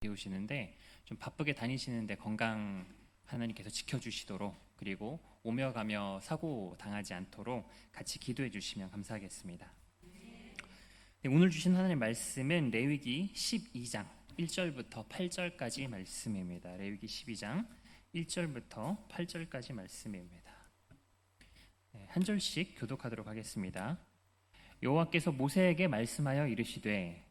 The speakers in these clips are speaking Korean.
배우시는데 좀 바쁘게 다니시는데 건강 하나님께서 지켜주시도록, 그리고 오며 가며 사고 당하지 않도록 같이 기도해 주시면 감사하겠습니다. 네, 오늘 주신 하나님 말씀은 레위기 12장 1절부터 8절까지 말씀입니다. 레위기 12장 1절부터 8절까지 말씀입니다. 네, 한 절씩 교독하도록 하겠습니다. 여호와께서 모세에게 말씀하여 이르시되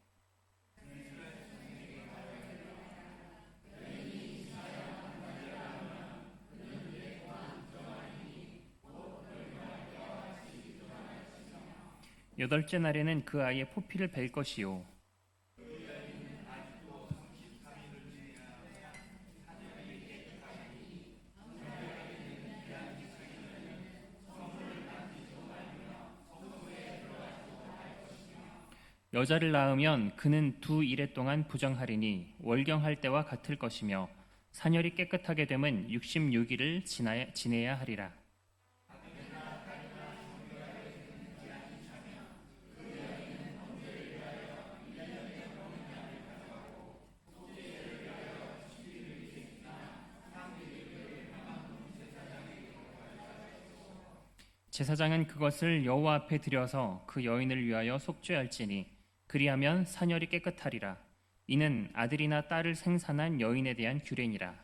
여덟째 날에는 그 아이의 포피를 벨 것이요 여자를 낳으면 그는 2일 동안 부정하리니 월경할 때와 같을 것이며 사녀리 깨끗하게 되면 66일을 지내야 하리라. 제사장은 그것을 여호와 앞에 들여서 그 여인을 위하여 속죄할지니 그리하면 사녀리 깨끗하리라. 이는 아들이나 딸을 생산한 여인에 대한 규례니라.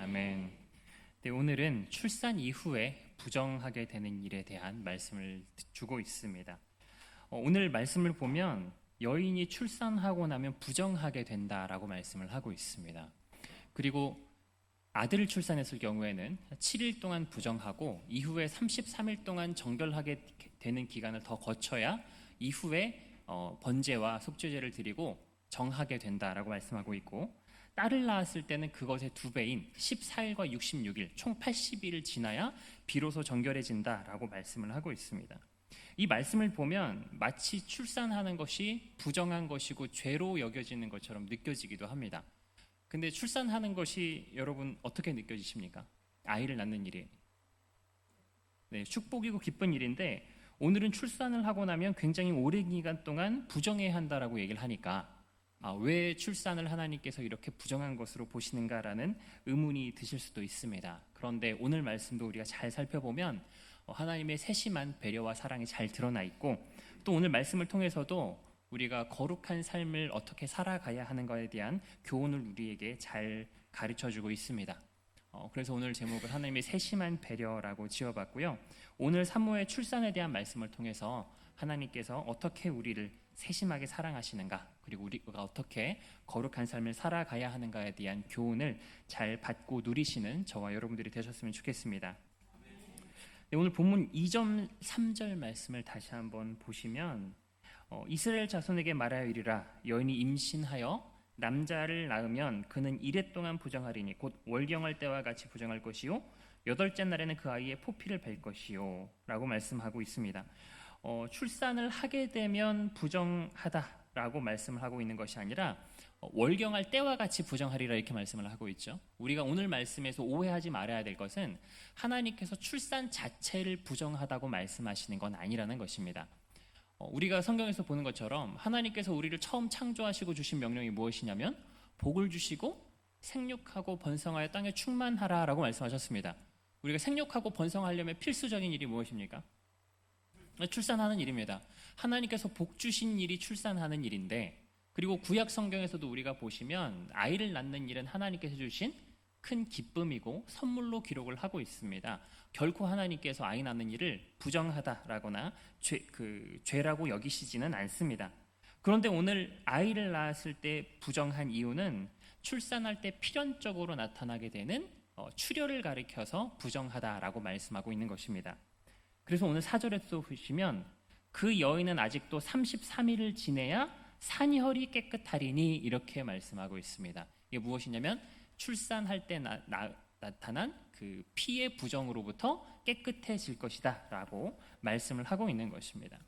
아멘. 네, 오늘은 출산 이후에 부정하게 되는 일에 대한 말씀을 주고 있습니다. 오늘 말씀을 보면 여인이 출산하고 나면 부정하게 된다라고 말씀을 하고 있습니다. 그리고 아들을 출산했을 경우에는 7일 동안 부정하고 이후에 33일 동안 정결하게 되는 기간을 더 거쳐야 이후에 번제와 속죄제를 드리고 정하게 된다라고 말씀하고 있고, 딸을 낳았을 때는 그것의 2배인 14일과 66일 총 80일을 지나야 비로소 정결해진다라고 말씀을 하고 있습니다. 이 말씀을 보면 마치 출산하는 것이 부정한 것이고 죄로 여겨지는 것처럼 느껴지기도 합니다. 근데 출산하는 것이 여러분 어떻게 느껴지십니까? 아이를 낳는 일이 축복이고 기쁜 일인데, 오늘은 출산을 하고 나면 굉장히 오랜 기간 동안 부정해야 한다라고 얘기를 하니까 왜 출산을 하나님께서 이렇게 부정한 것으로 보시는가라는 의문이 드실 수도 있습니다. 그런데 오늘 말씀도 우리가 잘 살펴보면 하나님의 세심한 배려와 사랑이 잘 드러나 있고, 또 오늘 말씀을 통해서도 우리가 거룩한 삶을 어떻게 살아가야 하는가에 대한 교훈을 우리에게 잘 가르쳐주고 있습니다. 그래서 오늘 제목을 하나님의 세심한 배려라고 지어봤고요. 오늘 산모의 출산에 대한 말씀을 통해서 하나님께서 어떻게 우리를 세심하게 사랑하시는가, 그리고 우리가 어떻게 거룩한 삶을 살아가야 하는가에 대한 교훈을 잘 받고 누리시는 저와 여러분들이 되셨으면 좋겠습니다. 네, 오늘 본문 2절, 3절 말씀을 다시 한번 보시면 이스라엘 자손에게 말하여 이르라. 여인이 임신하여 남자를 낳으면 그는 1회 동안 부정하리니 곧 월경할 때와 같이 부정할 것이요 여덟째 날에는 그 아이의 포피를 벨 것이요 라고 말씀하고 있습니다. 출산을 하게 되면 부정하다라고 말씀을 하고 있는 것이 아니라 월경할 때와 같이 부정하리라 이렇게 말씀을 하고 있죠. 우리가 오늘 말씀에서 오해하지 말아야 될 것은 하나님께서 출산 자체를 부정하다고 말씀하시는 건 아니라는 것입니다. 우리가 성경에서 보는 것처럼 하나님께서 우리를 처음 창조하시고 주신 명령이 무엇이냐면 복을 주시고 생육하고 번성하여 땅에 충만하라라고 말씀하셨습니다. 우리가 생육하고 번성하려면 필수적인 일이 무엇입니까? 출산하는 일입니다. 하나님께서 복 주신 일이 출산하는 일인데, 그리고 구약 성경에서도 우리가 보시면 아이를 낳는 일은 하나님께서 주신 큰 기쁨이고 선물로 기록을 하고 있습니다. 결코 하나님께서 아이 낳는 일을 부정하다라거나 죄라고 여기시지는 않습니다. 그런데 오늘 아이를 낳았을 때 부정한 이유는 출산할 때 필연적으로 나타나게 되는 출혈을 가리켜서 부정하다라고 말씀하고 있는 것입니다. 그래서 오늘 4절에서 보시면 그 여인은 아직도 33일을 지내야 산혈이 깨끗하리니 이렇게 말씀하고 있습니다. 이게 무엇이냐면 출산할 때 나타난 그 피의 부정으로부터 깨끗해질 것이다 라고 말씀을 하고 있는 것입니다.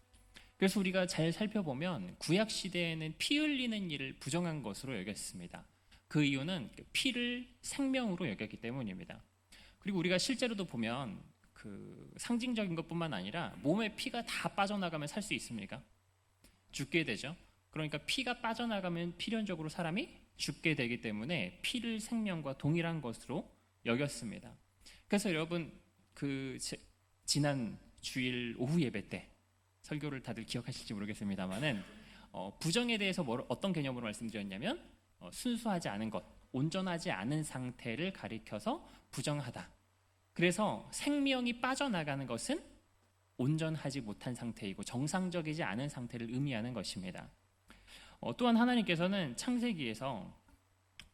그래서 우리가 잘 살펴보면 구약 시대에는 피 흘리는 일을 부정한 것으로 여겼습니다. 그 이유는 피를 생명으로 여겼기 때문입니다. 그리고 우리가 실제로도 보면 그 상징적인 것뿐만 아니라 몸에 피가 다 빠져나가면 살 수 있습니까? 죽게 되죠. 그러니까 피가 빠져나가면 필연적으로 사람이 죽게 되기 때문에 피를 생명과 동일한 것으로 여겼습니다. 그래서 여러분 지난 주일 오후 예배 때 설교를 다들 기억하실지 모르겠습니다만은 부정에 대해서 어떤 개념으로 말씀드렸냐면 순수하지 않은 것, 온전하지 않은 상태를 가리켜서 부정하다. 그래서 생명이 빠져나가는 것은 온전하지 못한 상태이고 정상적이지 않은 상태를 의미하는 것입니다. 또한 하나님께서는 창세기에서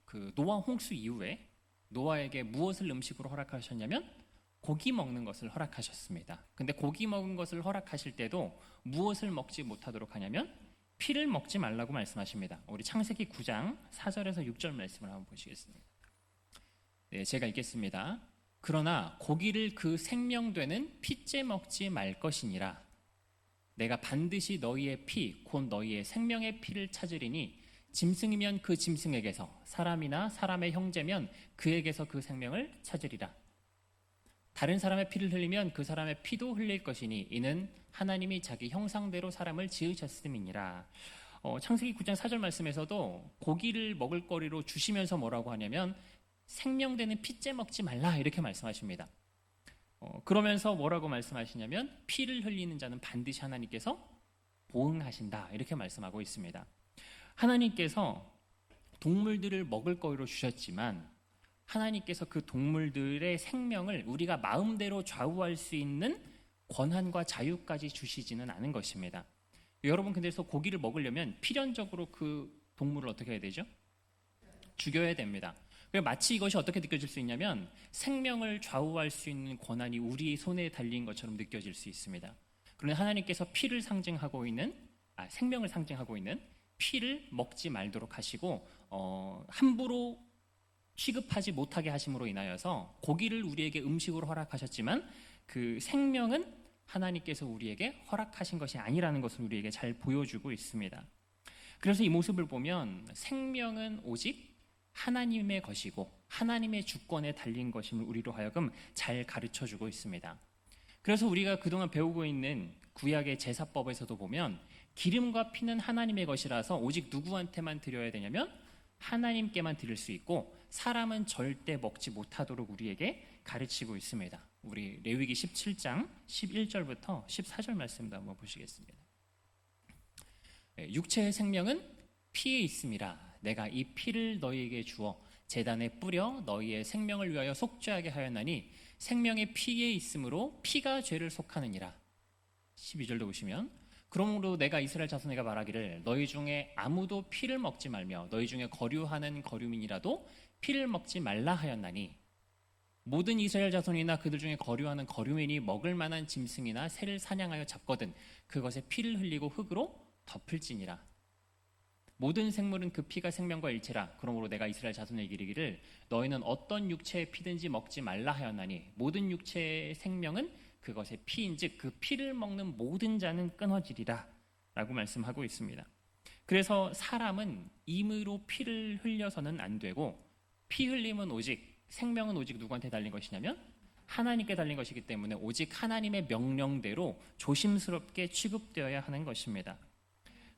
그 노아 홍수 이후에 노아에게 무엇을 음식으로 허락하셨냐면 고기 먹는 것을 허락하셨습니다. 근데 고기 먹은 것을 허락하실 때도 무엇을 먹지 못하도록 하냐면 피를 먹지 말라고 말씀하십니다. 우리 창세기 9장 4절에서 6절 말씀을 한번 보시겠습니다. 네, 제가 읽겠습니다. 그러나 고기를 그 생명되는 피째 먹지 말 것이니라. 내가 반드시 너희의 피, 곧 너희의 생명의 피를 찾으리니 짐승이면 그 짐승에게서, 사람이나 사람의 형제면 그에게서 그 생명을 찾으리라. 다른 사람의 피를 흘리면 그 사람의 피도 흘릴 것이니 이는 하나님이 자기 형상대로 사람을 지으셨음이니라. 창세기 9장 4절 말씀에서도 고기를 먹을 거리로 주시면서 뭐라고 하냐면 생명되는 피째 먹지 말라 이렇게 말씀하십니다. 그러면서 뭐라고 말씀하시냐면 피를 흘리는 자는 반드시 하나님께서 보응하신다 이렇게 말씀하고 있습니다. 하나님께서 동물들을 먹을 거리로 주셨지만 하나님께서 그 동물들의 생명을 우리가 마음대로 좌우할 수 있는 권한과 자유까지 주시지는 않은 것입니다. 여러분 근데서 고기를 먹으려면 필연적으로 그 동물을 어떻게 해야 되죠? 죽여야 됩니다. 마치 이것이 어떻게 느껴질 수 있냐면 생명을 좌우할 수 있는 권한이 우리 손에 달린 것처럼 느껴질 수 있습니다. 그런데 하나님께서 피를 상징하고 있는 생명을 상징하고 있는 피를 먹지 말도록 하시고 함부로 취급하지 못하게 하심으로 인하여서 고기를 우리에게 음식으로 허락하셨지만 그 생명은 하나님께서 우리에게 허락하신 것이 아니라는 것을 우리에게 잘 보여주고 있습니다. 그래서 이 모습을 보면 생명은 오직 하나님의 것이고 하나님의 주권에 달린 것임을 우리로 하여금 잘 가르쳐주고 있습니다. 그래서 우리가 그동안 배우고 있는 구약의 제사법에서도 보면 기름과 피는 하나님의 것이라서 오직 누구한테만 드려야 되냐면 하나님께만 드릴 수 있고 사람은 절대 먹지 못하도록 우리에게 가르치고 있습니다. 우리 레위기 17장 11절부터 14절 말씀도 한번 보시겠습니다. 육체의 생명은 피에 있음이라. 내가 이 피를 너희에게 주어 제단에 뿌려 너희의 생명을 위하여 속죄하게 하였나니 생명의 피에 있으므로 피가 죄를 속하느니라. 12절도 보시면 그러므로 내가 이스라엘 자손에게 말하기를 너희 중에 아무도 피를 먹지 말며 너희 중에 거류하는 거류민이라도 피를 먹지 말라 하였나니 모든 이스라엘 자손이나 그들 중에 거류하는 거류민이 먹을 만한 짐승이나 새를 사냥하여 잡거든 그것에 피를 흘리고 흙으로 덮을지니라. 모든 생물은 그 피가 생명과 일체라. 그러므로 내가 이스라엘 자손에게 이르기를 너희는 어떤 육체의 피든지 먹지 말라 하였나니 모든 육체의 생명은 그것의 피인즉 그 피를 먹는 모든 자는 끊어지리라 라고 말씀하고 있습니다. 그래서 사람은 임의로 피를 흘려서는 안 되고 피 흘림은 오직 생명은 오직 누구한테 달린 것이냐면 하나님께 달린 것이기 때문에 오직 하나님의 명령대로 조심스럽게 취급되어야 하는 것입니다.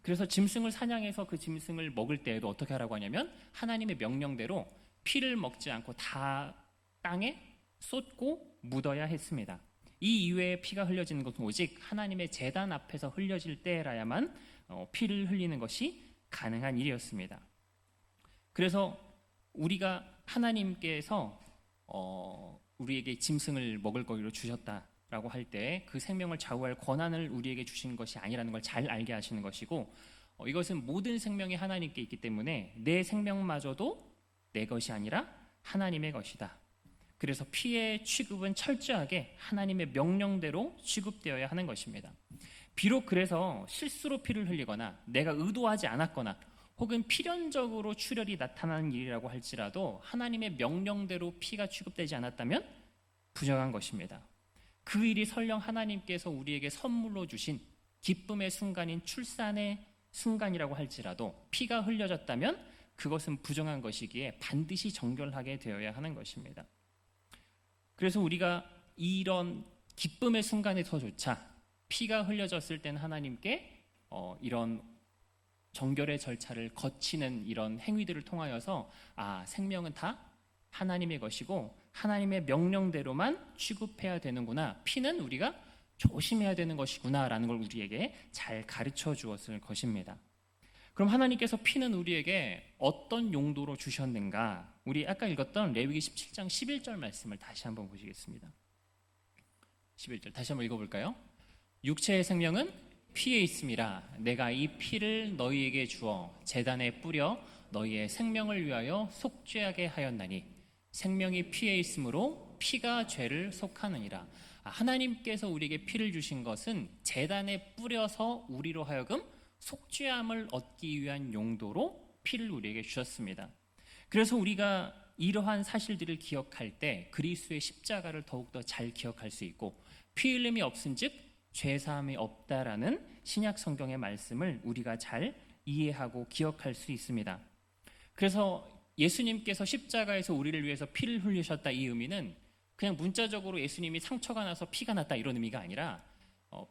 그래서 짐승을 사냥해서 그 짐승을 먹을 때에도 어떻게 하라고 하냐면 하나님의 명령대로 피를 먹지 않고 다 땅에 쏟고 묻어야 했습니다. 이 이외에 피가 흘려지는 것은 오직 하나님의 제단 앞에서 흘려질 때라야만 피를 흘리는 것이 가능한 일이었습니다. 그래서 우리가 하나님께서 우리에게 짐승을 먹을 거리로 주셨다라고 할 때 그 생명을 좌우할 권한을 우리에게 주신 것이 아니라는 걸 잘 알게 하시는 것이고 이것은 모든 생명이 하나님께 있기 때문에 내 생명마저도 내 것이 아니라 하나님의 것이다. 그래서 피의 취급은 철저하게 하나님의 명령대로 취급되어야 하는 것입니다. 비록 그래서 실수로 피를 흘리거나 내가 의도하지 않았거나 혹은 필연적으로 출혈이 나타나는 일이라고 할지라도 하나님의 명령대로 피가 취급되지 않았다면 부정한 것입니다. 그 일이 설령 하나님께서 우리에게 선물로 주신 기쁨의 순간인 출산의 순간이라고 할지라도 피가 흘려졌다면 그것은 부정한 것이기에 반드시 정결하게 되어야 하는 것입니다. 그래서 우리가 이런 기쁨의 순간에서조차 피가 흘려졌을 때는 하나님께 이런 정결의 절차를 거치는 이런 행위들을 통하여서 생명은 다 하나님의 것이고 하나님의 명령대로만 취급해야 되는구나, 피는 우리가 조심해야 되는 것이구나 라는 걸 우리에게 잘 가르쳐 주었을 것입니다. 그럼 하나님께서 피는 우리에게 어떤 용도로 주셨는가? 우리 아까 읽었던 레위기 17장 11절 말씀을 다시 한번 보시겠습니다. 11절 다시 한번 읽어볼까요? 육체의 생명은 피에 있음이라. 내가 이 피를 너희에게 주어 제단에 뿌려 너희의 생명을 위하여 속죄하게 하였나니 생명이 피에 있으므로 피가 죄를 속하느니라. 하나님께서 우리에게 피를 주신 것은 제단에 뿌려서 우리로 하여금 속죄함을 얻기 위한 용도로 피를 우리에게 주셨습니다. 그래서 우리가 이러한 사실들을 기억할 때 그리스도의 십자가를 더욱더 잘 기억할 수 있고, 피 흘림이 없은즉 죄사함이 없다라는 신약 성경의 말씀을 우리가 잘 이해하고 기억할 수 있습니다. 그래서 예수님께서 십자가에서 우리를 위해서 피를 흘리셨다, 이 의미는 그냥 문자적으로 예수님이 상처가 나서 피가 났다 이런 의미가 아니라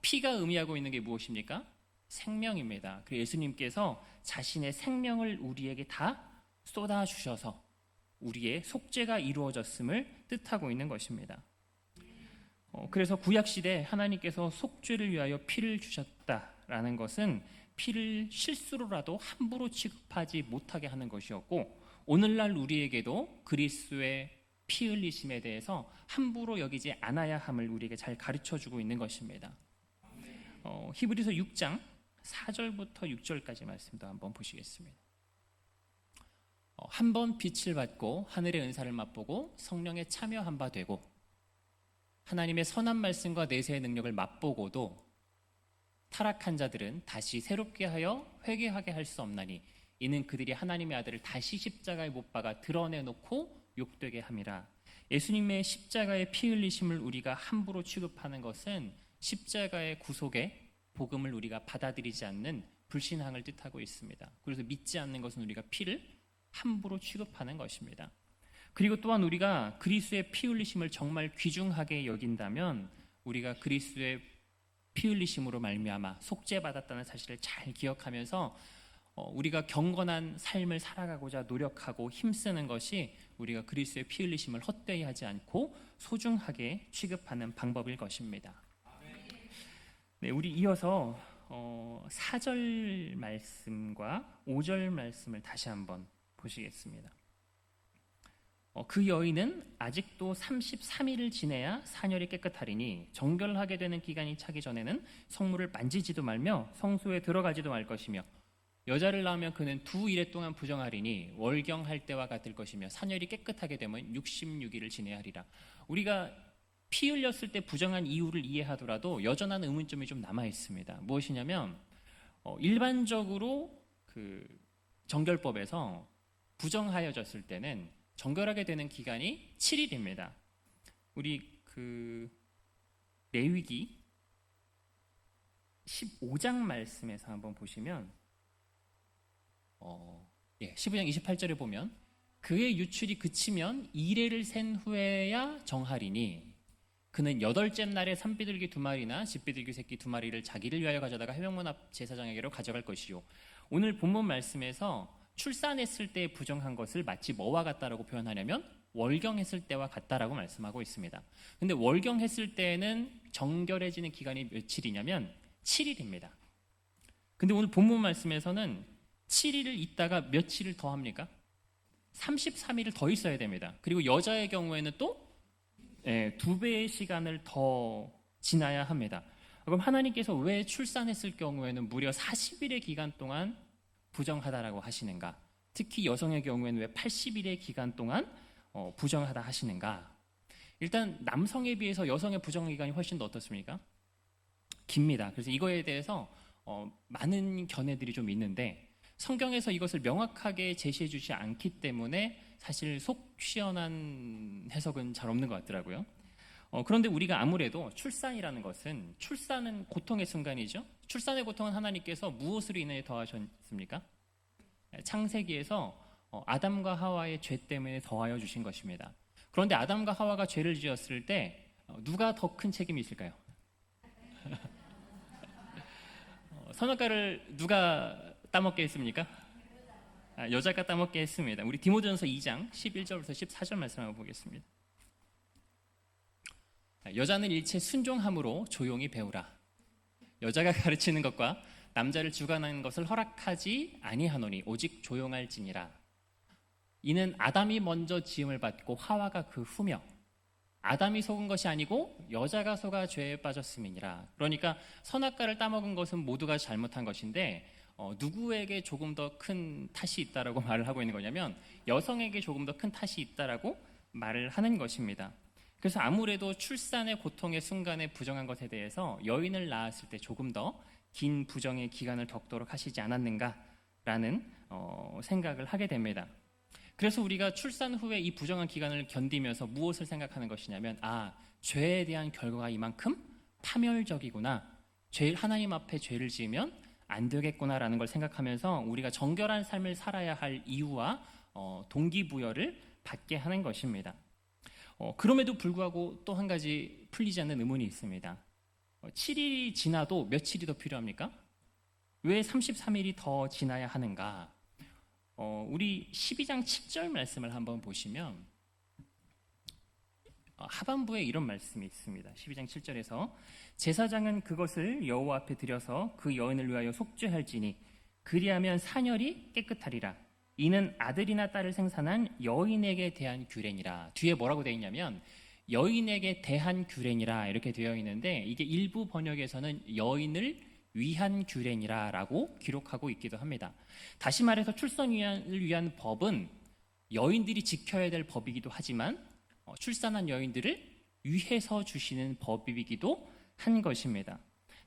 피가 의미하고 있는 게 무엇입니까? 생명입니다. 그래서 예수님께서 자신의 생명을 우리에게 다 쏟아주셔서 우리의 속죄가 이루어졌음을 뜻하고 있는 것입니다. 그래서 구약시대 하나님께서 속죄를 위하여 피를 주셨다라는 것은 피를 실수로라도 함부로 취급하지 못하게 하는 것이었고, 오늘날 우리에게도 그리스도의 피 흘리심에 대해서 함부로 여기지 않아야 함을 우리에게 잘 가르쳐주고 있는 것입니다. 히브리서 6장 4절부터 6절까지 말씀도 한번 보시겠습니다. 한 번 빛을 받고 하늘의 은사를 맛보고 성령에 참여한 바 되고 하나님의 선한 말씀과 내세의 능력을 맛보고도 타락한 자들은 다시 새롭게 하여 회개하게 할 수 없나니 이는 그들이 하나님의 아들을 다시 십자가에 못 박아 드러내놓고 욕되게 함이라. 예수님의 십자가의 피 흘리심을 우리가 함부로 취급하는 것은 십자가의 구속의 복음을 우리가 받아들이지 않는 불신앙을 뜻하고 있습니다. 그래서 믿지 않는 것은 우리가 피를 함부로 취급하는 것입니다. 그리고 또한 우리가 그리스도의 피 흘리심을 정말 귀중하게 여긴다면 우리가 그리스도의 피 흘리심으로 말미암아 속죄받았다는 사실을 잘 기억하면서 우리가 경건한 삶을 살아가고자 노력하고 힘쓰는 것이 우리가 그리스도의 피 흘리심을 헛되이 하지 않고 소중하게 취급하는 방법일 것입니다. 네, 우리 이어서 4절 말씀과 5절 말씀을 다시 한번 보시겠습니다. 그 여인은 아직도 33일을 지내야 사녀리 깨끗하리니 정결하게 되는 기간이 차기 전에는 성물을 만지지도 말며 성소에 들어가지도 말 것이며 여자를 낳으면 그는 2일 동안 부정하리니 월경할 때와 같을 것이며 사녀리 깨끗하게 되면 66일을 지내야 하리라. 우리가 피 흘렸을 때 부정한 이유를 이해하더라도 여전한 의문점이 좀 남아 있습니다. 무엇이냐면 일반적으로 그 정결법에서 부정하여졌을 때는 정결하게 되는 기간이 7일입니다. 우리 그 레위기 15장 말씀에서 한번 보시면 15장 28절에 보면 그의 유출이 그치면 2일을 센 후에야 정하리니 그는 8째 날에 산비둘기 2마리나 집비둘기 새끼 2마리를 자기를 위하여 가져다가 해병문 앞 제사장에게로 가져갈 것이요. 오늘 본문 말씀에서 출산했을 때 부정한 것을 마치 뭐와 같다라고 표현하냐면 월경했을 때와 같다라고 말씀하고 있습니다. 근데 월경했을 때는 정결해지는 기간이 며칠이냐면 7일입니다. 근데 오늘 본문 말씀에서는 7일을 있다가 며칠을 더 합니까? 33일을 더 있어야 됩니다. 그리고 여자의 경우에는 또 2배의 시간을 더 지나야 합니다. 그럼 하나님께서 왜 출산했을 경우에는 무려 40일의 기간 동안 부정하다라고 하시는가? 특히 여성의 경우에는 왜 80일의 기간 동안 부정하다 하시는가? 일단 남성에 비해서 여성의 부정 기간이 훨씬 더 어떻습니까? 깁니다. 그래서 이거에 대해서 많은 견해들이 좀 있는데 성경에서 이것을 명확하게 제시해 주지 않기 때문에 사실 속 시원한 해석은 잘 없는 것 같더라고요. 그런데 우리가 아무래도 출산이라는 것은 출산은 고통의 순간이죠. 출산의 고통은 하나님께서 무엇으로 인해 더하셨습니까? 창세기에서 아담과 하와의 죄 때문에 더하여 주신 것입니다. 그런데 아담과 하와가 죄를 지었을 때 누가 더 큰 책임이 있을까요? 선악과를 누가 따먹게 했습니까? 여자가 따먹게 했습니다. 우리 디모데전서 2장 11절부터 14절 말씀 한번 보겠습니다. 여자는 일체 순종함으로 조용히 배우라. 여자가 가르치는 것과 남자를 주관하는 것을 허락하지 아니하노니 오직 조용할지니라. 이는 아담이 먼저 지음을 받고 하와가 그 후며 아담이 속은 것이 아니고 여자가 속아 죄에 빠졌음이니라. 그러니까 선악과를 따먹은 것은 모두가 잘못한 것인데 누구에게 조금 더 큰 탓이 있다라고 말을 하고 있는 거냐면 여성에게 조금 더 큰 탓이 있다라고 말을 하는 것입니다. 그래서 아무래도 출산의 고통의 순간에 부정한 것에 대해서 여인을 낳았을 때 조금 더 긴 부정의 기간을 겪도록 하시지 않았는가라는 생각을 하게 됩니다. 그래서 우리가 출산 후에 이 부정한 기간을 견디면서 무엇을 생각하는 것이냐면 죄에 대한 결과가 이만큼 파멸적이구나. 하나님 앞에 죄를 지으면 안 되겠구나라는 걸 생각하면서 우리가 정결한 삶을 살아야 할 이유와 동기부여를 받게 하는 것입니다. 그럼에도 불구하고 또 한 가지 풀리지 않는 의문이 있습니다. 7일이 지나도 며칠이 더 필요합니까? 왜 33일이 더 지나야 하는가? 우리 12장 7절 말씀을 한번 보시면 하반부에 이런 말씀이 있습니다. 12장 7절에서 제사장은 그것을 여호와 앞에 들여서 그 여인을 위하여 속죄할지니 그리하면 사녀리 깨끗하리라. 이는 아들이나 딸을 생산한 여인에게 대한 규례니라. 뒤에 뭐라고 되어 있냐면 여인에게 대한 규례니라 이렇게 되어 있는데 이게 일부 번역에서는 여인을 위한 규례니라 라고 기록하고 있기도 합니다. 다시 말해서 출산을 위한 법은 여인들이 지켜야 될 법이기도 하지만 출산한 여인들을 위해서 주시는 법이기도 한 것입니다.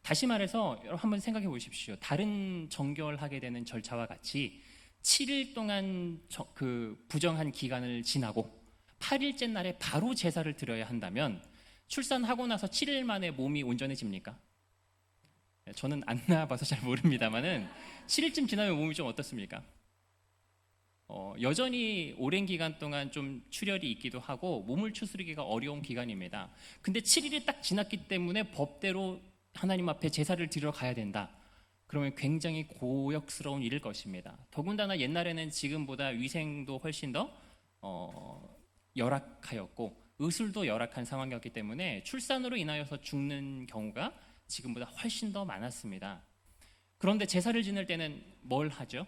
다시 말해서 여러분 한번 생각해 보십시오. 다른 정결하게 되는 절차와 같이 7일 동안 그 부정한 기간을 지나고 8일째 날에 바로 제사를 드려야 한다면 출산하고 나서 7일 만에 몸이 온전해집니까? 저는 안 나와봐서 잘 모릅니다만은 7일쯤 지나면 몸이 좀 어떻습니까? 여전히 오랜 기간 동안 좀 출혈이 있기도 하고 몸을 추스르기가 어려운 기간입니다. 근데 7일이 딱 지났기 때문에 법대로 하나님 앞에 제사를 드리러 가야 된다. 그러면 굉장히 고역스러운 일일 것입니다. 더군다나 옛날에는 지금보다 위생도 훨씬 더 열악하였고 의술도 열악한 상황이었기 때문에 출산으로 인하여서 죽는 경우가 지금보다 훨씬 더 많았습니다. 그런데 제사를 지낼 때는 뭘 하죠?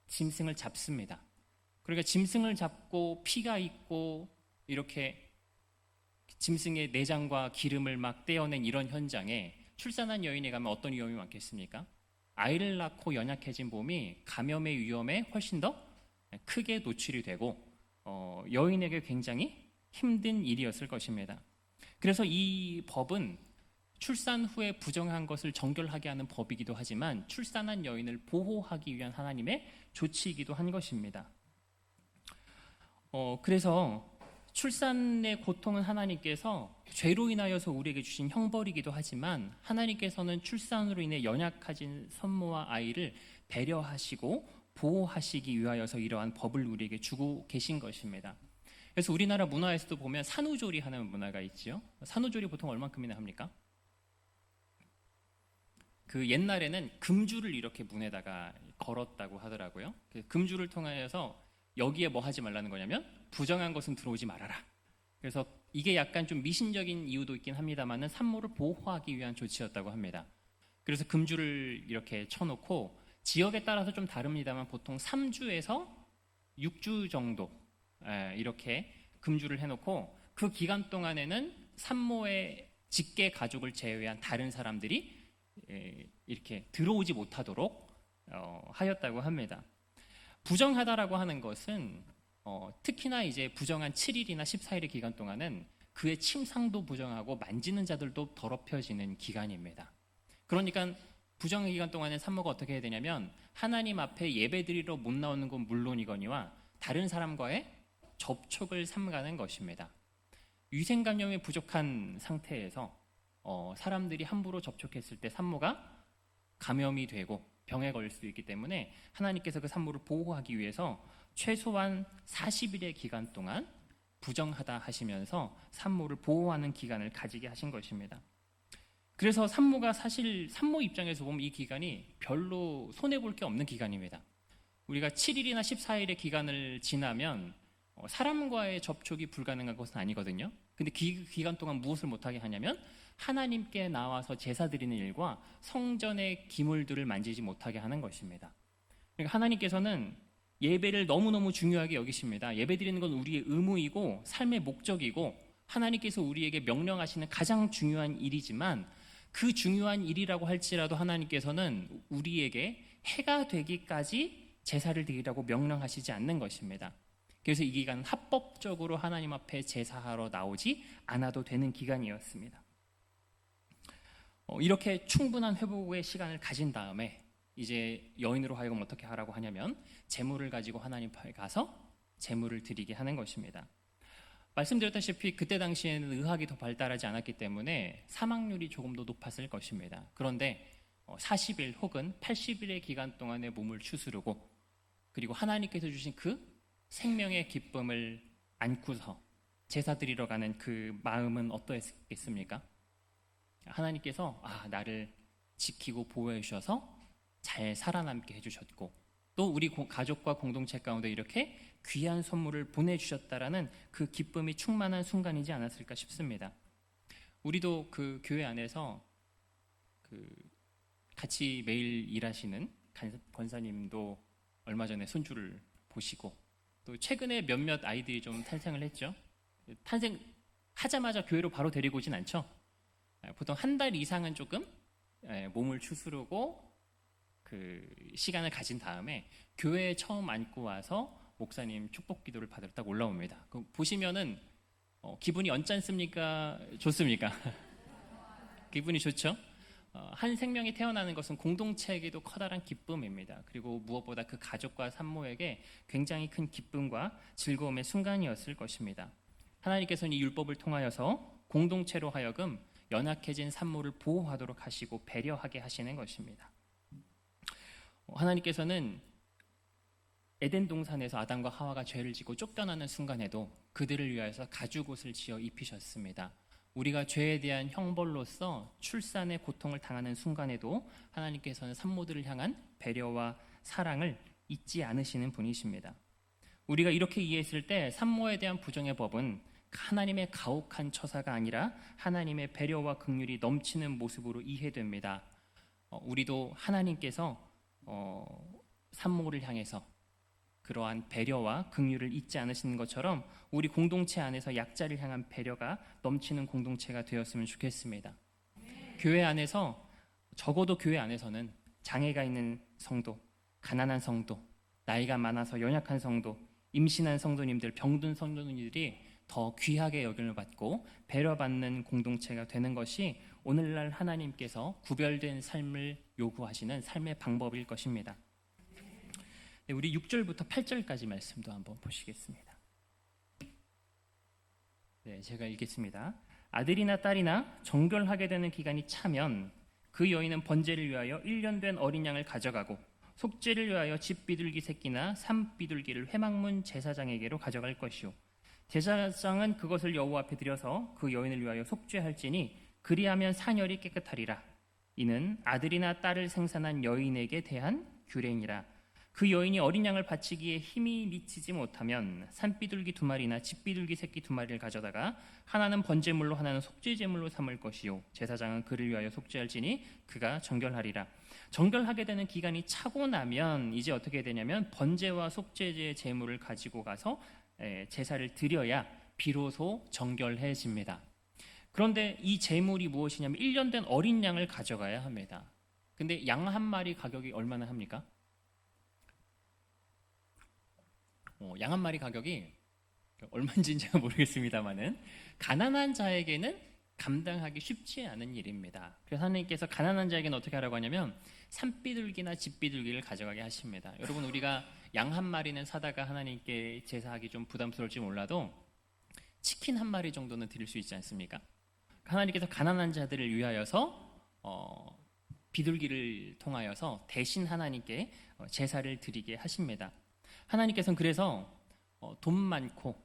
짐승을 잡습니다. 그러니까 짐승을 잡고 피가 있고 이렇게 짐승의 내장과 기름을 막 떼어낸 이런 현장에 출산한 여인이 가면 어떤 위험이 많겠습니까? 아이를 낳고 연약해진 몸이 감염의 위험에 훨씬 더 크게 노출이 되고 여인에게 굉장히 힘든 일이었을 것입니다. 그래서 이 법은 출산 후에 부정한 것을 정결하게 하는 법이기도 하지만 출산한 여인을 보호하기 위한 하나님의 조치이기도 한 것입니다. 그래서 출산의 고통은 하나님께서 죄로 인하여서 우리에게 주신 형벌이기도 하지만 하나님께서는 출산으로 인해 연약해진 산모와 아이를 배려하시고 보호하시기 위하여서 이러한 법을 우리에게 주고 계신 것입니다. 그래서 우리나라 문화에서도 보면 산후조리 하는 문화가 있죠. 산후조리 보통 얼만큼이나 합니까? 그 옛날에는 금줄을 이렇게 문에다가 걸었다고 하더라고요. 그 금줄을 통하여서 여기에 뭐 하지 말라는 거냐면 부정한 것은 들어오지 말아라. 그래서 이게 약간 좀 미신적인 이유도 있긴 합니다만은 산모를 보호하기 위한 조치였다고 합니다. 그래서 금줄을 이렇게 쳐놓고 지역에 따라서 좀 다릅니다만 보통 3주에서 6주 정도 이렇게 금줄을 해놓고 그 기간 동안에는 산모의 직계 가족을 제외한 다른 사람들이 이렇게 들어오지 못하도록 하였다고 합니다. 부정하다라고 하는 것은 특히나 이제 부정한 7일이나 14일의 기간 동안은 그의 침상도 부정하고 만지는 자들도 더럽혀지는 기간입니다. 그러니까 부정의 기간 동안에 산모가 어떻게 해야 되냐면 하나님 앞에 예배드리러 못 나오는 건 물론이거니와 다른 사람과의 접촉을 삼가는 것입니다. 위생 감염이 부족한 상태에서 사람들이 함부로 접촉했을 때 산모가 감염이 되고 병에 걸릴 수 있기 때문에 하나님께서 그 산모를 보호하기 위해서 최소한 40일의 기간 동안 부정하다 하시면서 산모를 보호하는 기간을 가지게 하신 것입니다. 그래서 산모가 사실 산모 입장에서 보면 이 기간이 별로 손해볼 게 없는 기간입니다. 우리가 7일이나 14일의 기간을 지나면 사람과의 접촉이 불가능한 것은 아니거든요. 근데 그 기간 동안 무엇을 못하게 하냐면 하나님께 나와서 제사 드리는 일과 성전의 기물들을 만지지 못하게 하는 것입니다. 그러니까 하나님께서는 예배를 너무너무 중요하게 여기십니다. 예배 드리는 건 우리의 의무이고 삶의 목적이고 하나님께서 우리에게 명령하시는 가장 중요한 일이지만 그 중요한 일이라고 할지라도 하나님께서는 우리에게 해가 되기까지 제사를 드리라고 명령하시지 않는 것입니다. 그래서 이 기간은 합법적으로 하나님 앞에 제사하러 나오지 않아도 되는 기간이었습니다. 이렇게 충분한 회복의 시간을 가진 다음에 이제 여인으로 하여금 어떻게 하라고 하냐면 제물을 가지고 하나님 앞에 가서 제물을 드리게 하는 것입니다. 말씀드렸다시피 그때 당시에는 의학이 더 발달하지 않았기 때문에 사망률이 조금 더 높았을 것입니다. 그런데 40일 혹은 80일의 기간 동안에 몸을 추스르고 그리고 하나님께서 주신 그 생명의 기쁨을 안고서 제사 드리러 가는 그 마음은 어떠했겠습니까? 하나님께서 나를 지키고 보호해 주셔서 잘 살아남게 해주셨고 또 우리 가족과 공동체 가운데 이렇게 귀한 선물을 보내주셨다라는 그 기쁨이 충만한 순간이지 않았을까 싶습니다. 우리도 그 교회 안에서 그 같이 매일 일하시는 권사님도 얼마 전에 손주를 보시고 또 최근에 몇몇 아이들이 좀 탄생을 했죠. 탄생하자마자 교회로 바로 데리고 오진 않죠. 보통 한 달 이상은 조금 몸을 추스르고 그 시간을 가진 다음에 교회에 처음 앉고 와서 목사님 축복 기도를 받으러 딱 올라옵니다. 보시면은 기분이 언짢습니까? 좋습니까? 기분이 좋죠? 한 생명이 태어나는 것은 공동체에게도 커다란 기쁨입니다. 그리고 무엇보다 그 가족과 산모에게 굉장히 큰 기쁨과 즐거움의 순간이었을 것입니다. 하나님께서는 이 율법을 통하여서 공동체로 하여금 연약해진 산모를 보호하도록 하시고 배려하게 하시는 것입니다. 하나님께서는 에덴 동산에서 아담과 하와가 죄를 짓고 쫓겨나는 순간에도 그들을 위하여서 가죽옷을 지어 입히셨습니다. 우리가 죄에 대한 형벌로서 출산의 고통을 당하는 순간에도 하나님께서는 산모들을 향한 배려와 사랑을 잊지 않으시는 분이십니다. 우리가 이렇게 이해했을 때 산모에 대한 부정의 법은 하나님의 가혹한 처사가 아니라 하나님의 배려와 긍휼이 넘치는 모습으로 이해됩니다. 우리도 하나님께서 산모를 향해서 그러한 배려와 긍휼을 잊지 않으시는 것처럼 우리 공동체 안에서 약자를 향한 배려가 넘치는 공동체가 되었으면 좋겠습니다. 교회 안에서 적어도 교회 안에서는 장애가 있는 성도, 가난한 성도, 나이가 많아서 연약한 성도, 임신한 성도님들, 병든 성도님들이 더 귀하게 여김을 받고 배려받는 공동체가 되는 것이 오늘날 하나님께서 구별된 삶을 요구하시는 삶의 방법일 것입니다. 네, 우리 6절부터 8절까지 말씀도 한번 보시겠습니다. 네, 제가 읽겠습니다. 아들이나 딸이나 정결하게 되는 기간이 차면 그 여인은 번제를 위하여 1년 된 어린 양을 가져가고 속죄를 위하여 집비둘기 새끼나 산비둘기를 회막문 제사장에게로 가져갈 것이요 제사장은 그것을 여호와 앞에 드려서 그 여인을 위하여 속죄할지니 그리하면 사녀리 깨끗하리라. 이는 아들이나 딸을 생산한 여인에게 대한 규례니라. 그 여인이 어린 양을 바치기에 힘이 미치지 못하면 산비둘기 2마리나 집비둘기 새끼 2마리를 가져다가 하나는 번제물로 하나는 속죄제물로 삼을 것이요 제사장은 그를 위하여 속죄할지니 그가 정결하리라. 정결하게 되는 기간이 차고 나면 이제 어떻게 되냐면 번제와 속죄제의 제물을 가지고 가서 제사를 드려야 비로소 정결해집니다. 그런데 이 제물이 무엇이냐면 1년 된 어린 양을 가져가야 합니다. 근데 양 한 마리 가격이 얼마나 합니까? 양 한 마리 가격이 얼마인지는 제가 모르겠습니다만은 가난한 자에게는 감당하기 쉽지 않은 일입니다. 그래서 하나님께서 가난한 자에게는 어떻게 하라고 하냐면 산비둘기나 집비둘기를 가져가게 하십니다. 여러분 우리가 양 한 마리는 사다가 하나님께 제사하기 좀 부담스러울지 몰라도 치킨 한 마리 정도는 드릴 수 있지 않습니까? 하나님께서 가난한 자들을 위하여서 비둘기를 통하여서 대신 하나님께 제사를 드리게 하십니다. 하나님께서는 그래서 돈 많고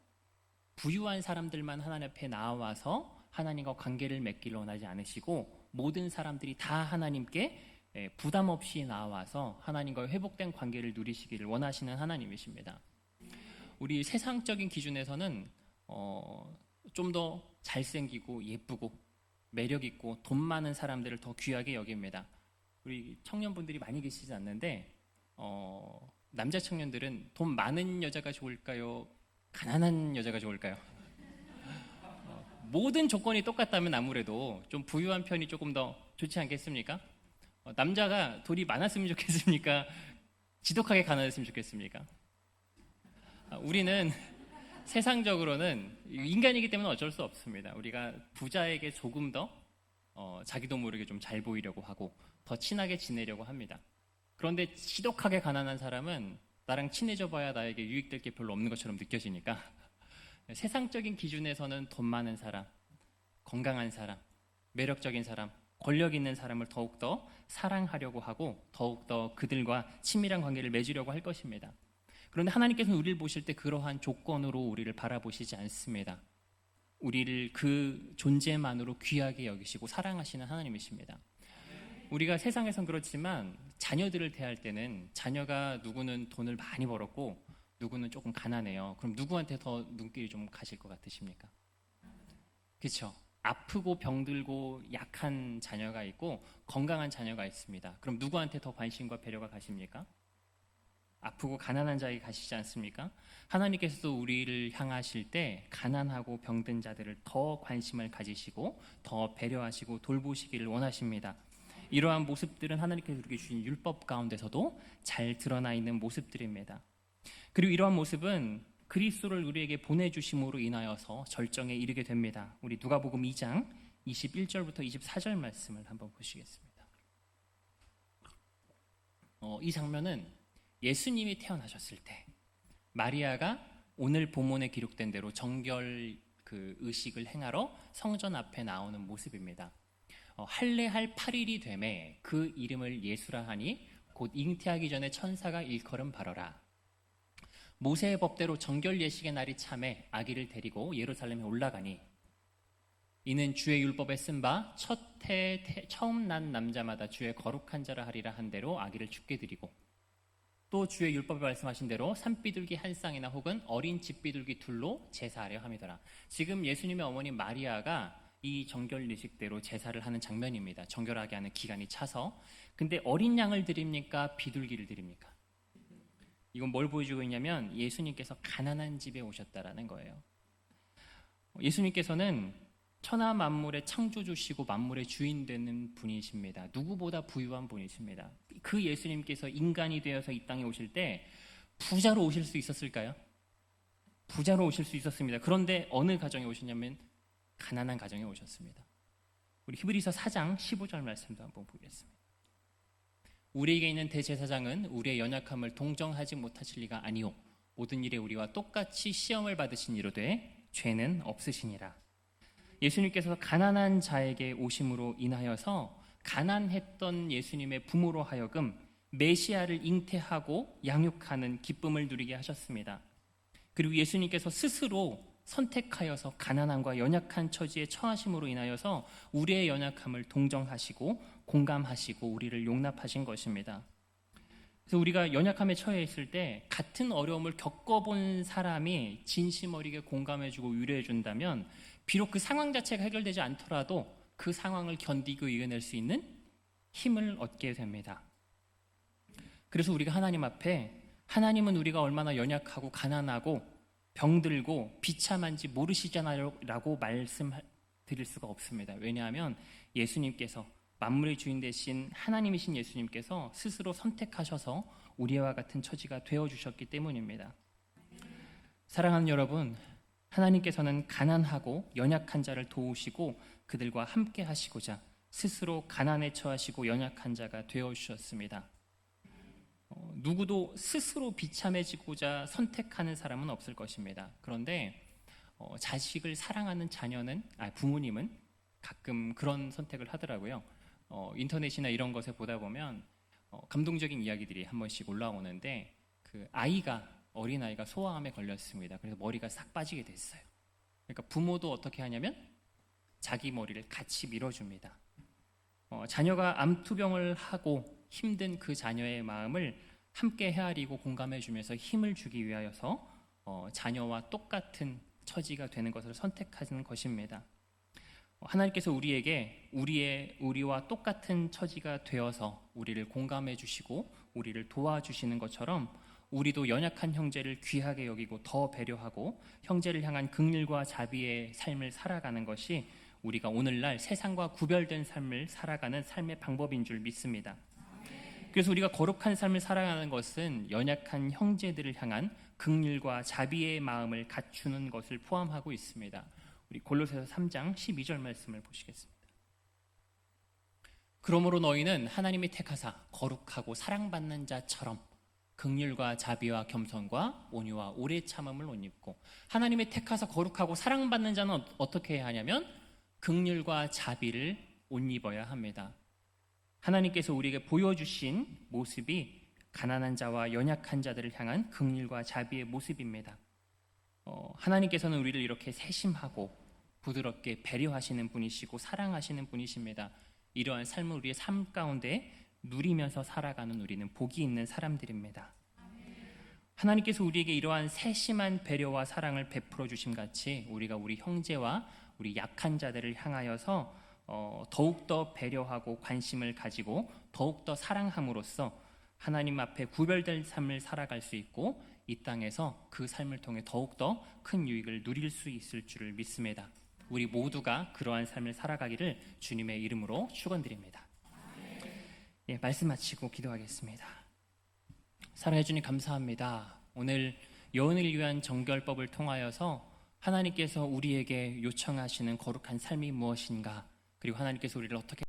부유한 사람들만 하나님 앞에 나와서 하나님과 관계를 맺기를 원하지 않으시고 모든 사람들이 다 하나님께 부담 없이 나와서 하나님과 회복된 관계를 누리시기를 원하시는 하나님이십니다. 우리 세상적인 기준에서는 좀 더 잘생기고 예쁘고 매력 있고 돈 많은 사람들을 더 귀하게 여깁니다. 우리 청년분들이 많이 계시지 않는데 남자 청년들은 돈 많은 여자가 좋을까요? 가난한 여자가 좋을까요? 모든 조건이 똑같다면 아무래도 좀 부유한 편이 조금 더 좋지 않겠습니까? 남자가 돈이 많았으면 좋겠습니까? 지독하게 가난했으면 좋겠습니까? 우리는 세상적으로는 인간이기 때문에 어쩔 수 없습니다. 우리가 부자에게 조금 더 자기도 모르게 좀 잘 보이려고 하고 더 친하게 지내려고 합니다. 그런데 지독하게 가난한 사람은 나랑 친해져 봐야 나에게 유익될 게 별로 없는 것처럼 느껴지니까 세상적인 기준에서는 돈 많은 사람, 건강한 사람, 매력적인 사람, 권력 있는 사람을 더욱더 사랑하려고 하고 더욱더 그들과 친밀한 관계를 맺으려고 할 것입니다. 그런데 하나님께서는 우리를 보실 때 그러한 조건으로 우리를 바라보시지 않습니다. 우리를 그 존재만으로 귀하게 여기시고 사랑하시는 하나님이십니다. 우리가 세상에선 그렇지만 자녀들을 대할 때는 자녀가 누구는 돈을 많이 벌었고 누구는 조금 가난해요. 그럼 누구한테 더 눈길이 좀 가실 것 같으십니까? 그렇죠? 아프고 병들고 약한 자녀가 있고 건강한 자녀가 있습니다. 그럼 누구한테 더 관심과 배려가 가십니까? 아프고 가난한 자에게 가시지 않습니까? 하나님께서도 우리를 향하실 때 가난하고 병든 자들을 더 관심을 가지시고 더 배려하시고 돌보시기를 원하십니다. 이러한 모습들은 하나님께서 우리에게 주신 율법 가운데서도 잘 드러나 있는 모습들입니다. 그리고 이러한 모습은 그리스도를 우리에게 보내주심으로 인하여서 절정에 이르게 됩니다. 우리 누가복음 2장 21절부터 24절 말씀을 한번 보시겠습니다. 이 장면은 예수님이 태어나셨을 때 마리아가 오늘 본문에 기록된 대로 정결 의식을 행하러 성전 앞에 나오는 모습입니다. 할례할 8일이 되매 그 이름을 예수라 하니 곧 잉태하기 전에 천사가 일컬음 바라라. 모세의 법대로 정결 예식의 날이 참에 아기를 데리고 예루살렘에 올라가니 이는 주의 율법에 쓴 바 첫 해 처음 난 남자마다 주의 거룩한 자라 하리라 한 대로 아기를 죽게 드리고 또 주의 율법에 말씀하신 대로 산비둘기 한 쌍이나 혹은 어린 집비둘기 둘로 제사하려 함이더라. 지금 예수님의 어머니 마리아가 이 정결 예식대로 제사를 하는 장면입니다. 정결하게 하는 기간이 차서. 근데 어린 양을 드립니까? 비둘기를 드립니까? 이건 뭘 보여주고 있냐면 예수님께서 가난한 집에 오셨다라는 거예요. 예수님께서는 천하 만물의 창조주시고 만물의 주인 되는 분이십니다. 누구보다 부유한 분이십니다. 그 예수님께서 인간이 되어서 이 땅에 오실 때 부자로 오실 수 있었을까요? 부자로 오실 수 있었습니다. 그런데 어느 가정에 오셨냐면 가난한 가정에 오셨습니다. 우리 히브리서 4장 15절 말씀도 한번 보겠습니다. 우리에게 있는 대제사장은 우리의 연약함을 동정하지 못하실 리가 아니오 모든 일에 우리와 똑같이 시험을 받으신 이로되 죄는 없으시니라. 예수님께서 가난한 자에게 오심으로 인하여서 가난했던 예수님의 부모로 하여금 메시아를 잉태하고 양육하는 기쁨을 누리게 하셨습니다. 그리고 예수님께서 스스로 선택하여서 가난함과 연약한 처지에 처하심으로 인하여서 우리의 연약함을 동정하시고 공감하시고 우리를 용납하신 것입니다. 그래서 우리가 연약함에 처해 있을 때 같은 어려움을 겪어본 사람이 진심 어리게 공감해주고 위로해준다면 비록 그 상황 자체가 해결되지 않더라도 그 상황을 견디고 이겨낼 수 있는 힘을 얻게 됩니다. 그래서 우리가 하나님 앞에 하나님은 우리가 얼마나 연약하고 가난하고 병들고 비참한지 모르시잖아요 라고 말씀드릴 수가 없습니다. 왜냐하면 예수님께서 만물의 주인 되신 하나님이신 예수님께서 스스로 선택하셔서 우리와 같은 처지가 되어주셨기 때문입니다. 사랑하는 여러분, 하나님께서는 가난하고 연약한 자를 도우시고 그들과 함께 하시고자 스스로 가난에 처하시고 연약한 자가 되어주셨습니다. 누구도 스스로 비참해지고자 선택하는 사람은 없을 것입니다. 그런데 자식을 사랑하는 부모님은 가끔 그런 선택을 하더라고요. 인터넷이나 이런 것에 보다 보면 감동적인 이야기들이 한 번씩 올라오는데 그 어린아이가 소아암에 걸렸습니다. 그래서 머리가 싹 빠지게 됐어요. 그러니까 부모도 어떻게 하냐면 자기 머리를 같이 밀어줍니다. 자녀가 암투병을 하고 힘든 그 자녀의 마음을 함께 헤아리고 공감해주면서 힘을 주기 위하여서 자녀와 똑같은 처지가 되는 것을 선택하는 것입니다. 하나님께서 우리에게 우리와 똑같은 처지가 되어서 우리를 공감해 주시고 우리를 도와주시는 것처럼 우리도 연약한 형제를 귀하게 여기고 더 배려하고 형제를 향한 긍휼과 자비의 삶을 살아가는 것이 우리가 오늘날 세상과 구별된 삶을 살아가는 삶의 방법인 줄 믿습니다. 그래서 우리가 거룩한 삶을 살아가는 것은 연약한 형제들을 향한 긍휼과 자비의 마음을 갖추는 것을 포함하고 있습니다. 우리 골로새서 3장 12절 말씀을 보시겠습니다. 그러므로 너희는 하나님이 택하사 거룩하고 사랑받는 자처럼 긍휼과 자비와 겸손과 온유와 오래 참음을 옷 입고, 하나님이 택하사 거룩하고 사랑받는 자는 어떻게 해야 하냐면 긍휼과 자비를 옷 입어야 합니다. 하나님께서 우리에게 보여주신 모습이 가난한 자와 연약한 자들을 향한 긍휼과 자비의 모습입니다. 하나님께서는 우리를 이렇게 세심하고 부드럽게 배려하시는 분이시고 사랑하시는 분이십니다. 이러한 삶을 우리의 삶 가운데 누리면서 살아가는 우리는 복이 있는 사람들입니다. 하나님께서 우리에게 이러한 세심한 배려와 사랑을 베풀어 주심 같이 우리가 우리 형제와 우리 약한 자들을 향하여서 더욱더 배려하고 관심을 가지고 더욱더 사랑함으로써 하나님 앞에 구별된 삶을 살아갈 수 있고 이 땅에서 그 삶을 통해 더욱더 큰 유익을 누릴 수 있을 줄을 믿습니다. 우리 모두가 그러한 삶을 살아가기를 주님의 이름으로 축원드립니다. 말씀 마치고 기도하겠습니다. 사랑해 주님 감사합니다. 오늘 여인을 위한 정결법을 통하여서 하나님께서 우리에게 요청하시는 거룩한 삶이 무엇인가, 그리고 하나님께서 우리를 어떻게